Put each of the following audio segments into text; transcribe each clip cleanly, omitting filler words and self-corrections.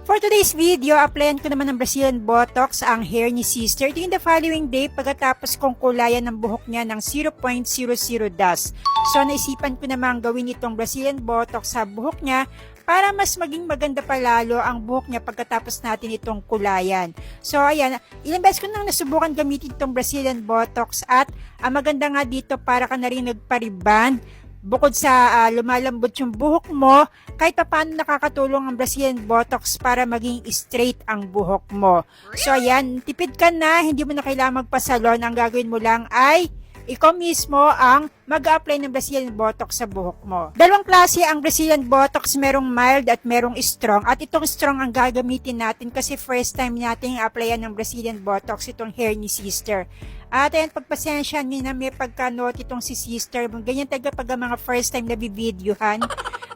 For today's video, applyan ko naman ng Brazilian Botox ang hair ni sister in the following day pagkatapos kong kulayan ng buhok niya ng 0.00 dust. So naisipan ko naman gawin itong Brazilian Botox sa buhok niya para mas maging maganda pa lalo ang buhok niya pagkatapos natin itong kulayan. So ayan, ilang beses ko nang nasubukan gamitin itong Brazilian Botox at ang maganda nga dito para ka na rin nagpariban. Bukod sa lumalambot yung buhok mo, kahit pa paano nakakatulong ang Brazilian Botox para maging straight ang buhok mo. So ayan, tipid ka na, hindi mo na kailangan magpasalon. Ang gagawin mo lang ay ikaw mismo ang mag-apply ng Brazilian Botox sa buhok mo. Dalawang klase ang Brazilian Botox, merong mild at merong strong. At itong strong ang gagamitin natin kasi first time natin applyan ng Brazilian Botox itong hair ni sister. At ayan, pagpasensya nyo na may pagka-note itong si sister. Ganyan talaga pag ang mga first time na bibidyohan.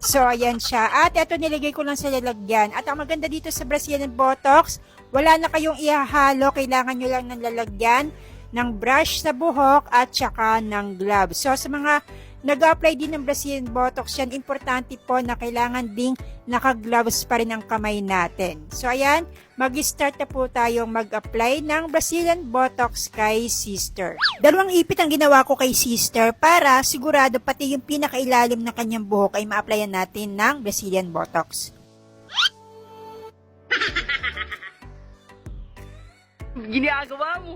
So ayan siya. At ito nilagay ko lang sa lalagyan. At ang maganda dito sa Brazilian Botox, wala na kayong ihahalo. Kailangan nyo lang ng lalagyan ng brush sa buhok at saka ng gloves. So sa mga nag-apply din ng Brazilian Botox yan, importante po na kailangan ding naka-gloves pa rin ang kamay natin. So ayan, mag-start na po tayong mag-apply ng Brazilian Botox kay sister. Dalawang ipit ang ginawa ko kay sister para sigurado pati yung pinakailalim ng kanyang buhok ay ma-applyan natin ng Brazilian Botox. Ginagawa mo.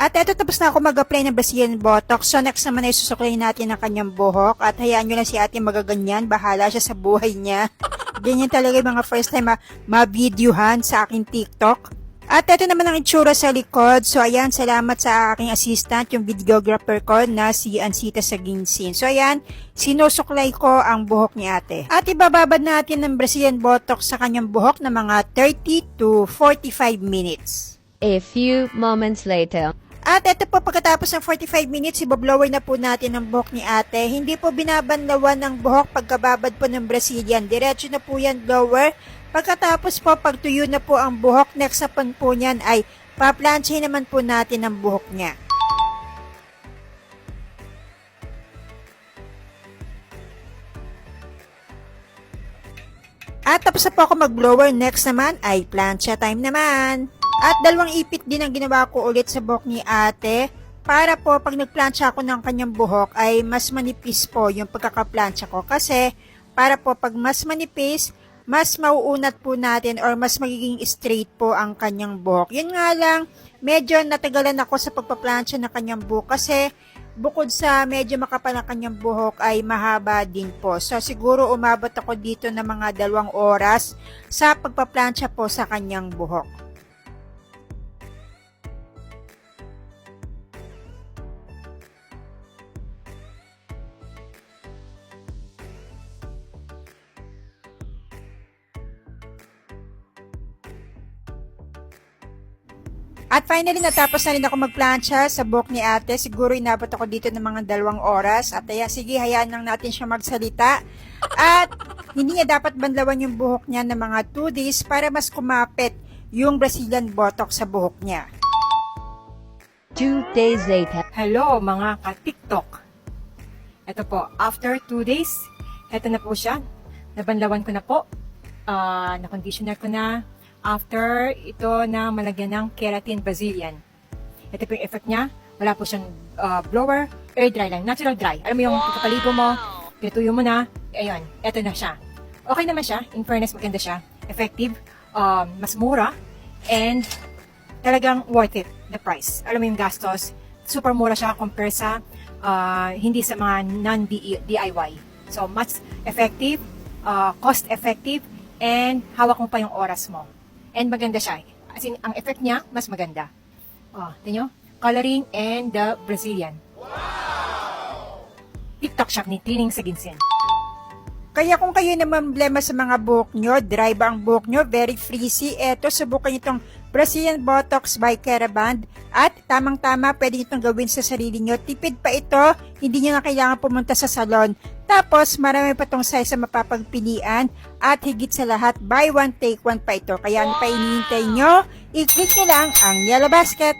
At eto, tapos na ako mag-apply ng Brazilian Botox. So next naman ay susuklayin natin ang kanyang buhok. At hayaan nyo lang si ate magaganyan. Bahala siya sa buhay niya. Ganyan talaga yung mga first time ma-videohan sa aking TikTok. At eto naman ang itsura sa likod. So ayan, salamat sa aking assistant, yung videographer ko na si Ansita Saginsin. So ayan, sinusuklay ko ang buhok ni ate. At ibababad natin ng Brazilian Botox sa kanyang buhok na mga 30 to 45 minutes. A few moments later. At ito po, pagkatapos ng 45 minutes, ibablower na po natin ang buhok ni ate. Hindi po binabanlawan ng buhok pagkababad po ng Brazilian. Diretso na po yan blower. Pagkatapos po, pagtuyo na po ang buhok, next upon po niyan ay paplansyahin naman po natin ang buhok niya. At tapos na po ako mag-blower, next naman ay plansya time naman. At dalawang ipit din ang ginawa ko ulit sa buhok ni ate para po pag nagplansya ako ng kanyang buhok ay mas manipis po yung pagkakaplansya ko. Kasi para po pag mas manipis, mas mauunat po natin or mas magiging straight po ang kanyang buhok. Yun nga lang, medyo natagalan ako sa pagpaplansya ng kanyang buhok kasi bukod sa medyo makapal ang kanyang buhok ay mahaba din po. So siguro umabot ako dito ng mga 2 oras sa pagpaplansya po sa kanyang buhok. At finally, natapos na rin ako magplansya sa buhok ni ate. Siguro inabot ako dito ng mga 2 oras. At kaya sige, hayaan lang natin siya magsalita. At hindi niya dapat banlawan yung buhok niya ng mga 2 days para mas kumapit yung Brazilian Botox sa buhok niya. 2 days later. Hello mga ka-TikTok. Ito po, after 2 days, ito na po siya. Nabanlawan ko na po. Na-conditioner ko na. After ito na malagyan ng Keratin Brazilian. Ito po yung effect niya. Wala po siyang blower, air dry lang, natural dry. Alam mo yung pagkakaligo mo, pinutuyo mo na, ayun, ito na siya. Okay naman siya, in fairness maganda siya, effective, mas mura, and talagang worth it, the price. Alam mo yung gastos, super mura siya compare sa hindi sa mga non-DIY. So, much effective, cost effective, and hawak mo pa yung oras mo. And maganda siya. As in, ang effect niya, mas maganda. Tingnan nyo? Coloring and the Brazilian. Wow! TikTok shop ni Tining Saginsin. Kaya kung kayo na problema sa mga buhok nyo, dry ba ang buhok nyo, very frizzy, eto, subukan nyo itong Brazilian Botox by Keraband. At tamang-tama, pwede nyo itong gawin sa sarili nyo. Tipid pa ito, hindi nyo na kailangan pumunta sa salon. Tapos, marami pa itong size na mapapagpilian. At higit sa lahat, buy one, take one pa ito. Kaya ano pa hinihintay nyo? I-click nyo lang ang yellow basket.